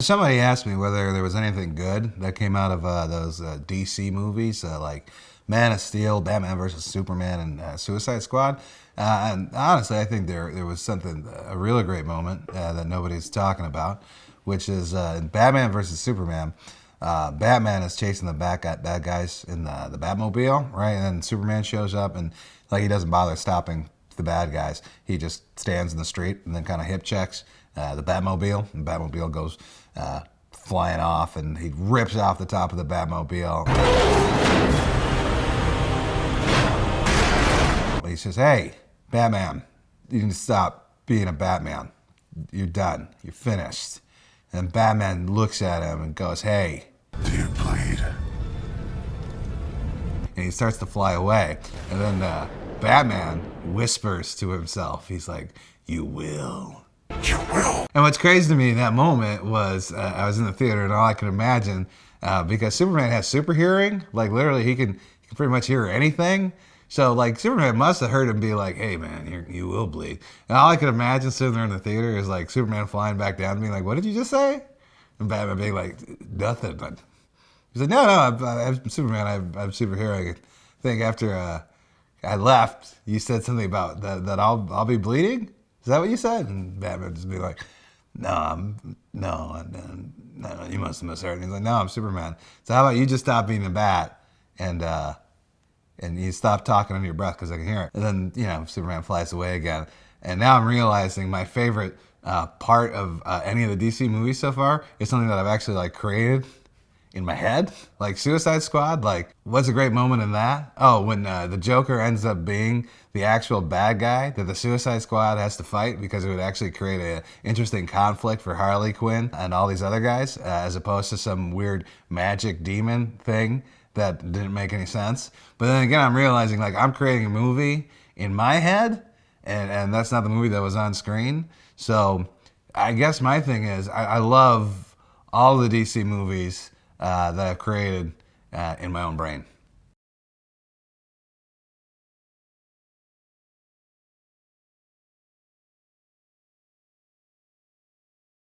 somebody asked me whether there was anything good that came out of those DC movies, like Man of Steel, Batman versus Superman, and Suicide Squad. And honestly, I think there was something, a really great moment that nobody's talking about, which is in Batman versus Superman. Batman is chasing the bad guys in the Batmobile, right? And then Superman shows up and like he doesn't bother stopping the bad guys. He just stands in the street and then kind of hip checks the Batmobile. And the Batmobile goes flying off and he rips off the top of the Batmobile. He says, "Hey, Batman, you can stop being a Batman. You're done. You're finished." And Batman looks at him and goes, "Hey, do you bleed?" And he starts to fly away. And then Batman whispers to himself. He's like, "You will." You will. And what's crazy to me in that moment was I was in the theater and all I could imagine, because Superman has super hearing, like literally he can pretty much hear anything. So like Superman must have heard him be like, "Hey man, you will bleed." And all I could imagine sitting there in the theater is like Superman flying back down and being like, "What did you just say?" And Batman being like, "Nothing." But he's like, "No, I'm Superman. I have super hearing." I think after I left, you said something about that I'll be bleeding. Is that what you said? And Batman just be like, "No, no, you must have misheard." And he's like, "No, I'm Superman. So how about you just stop being a bat and you stop talking under your breath because I can hear it." And then, Superman flies away again. And now I'm realizing my favorite part of any of the DC movies so far is something that I've actually like created in my head. Like Suicide Squad, like what's a great moment in that? Oh, when the Joker ends up being the actual bad guy that the Suicide Squad has to fight because it would actually create an interesting conflict for Harley Quinn and all these other guys as opposed to some weird magic demon thing that didn't make any sense. But then again, I'm realizing like I'm creating a movie in my head and that's not the movie that was on screen. So I guess my thing is I love all the DC movies that I've created in my own brain.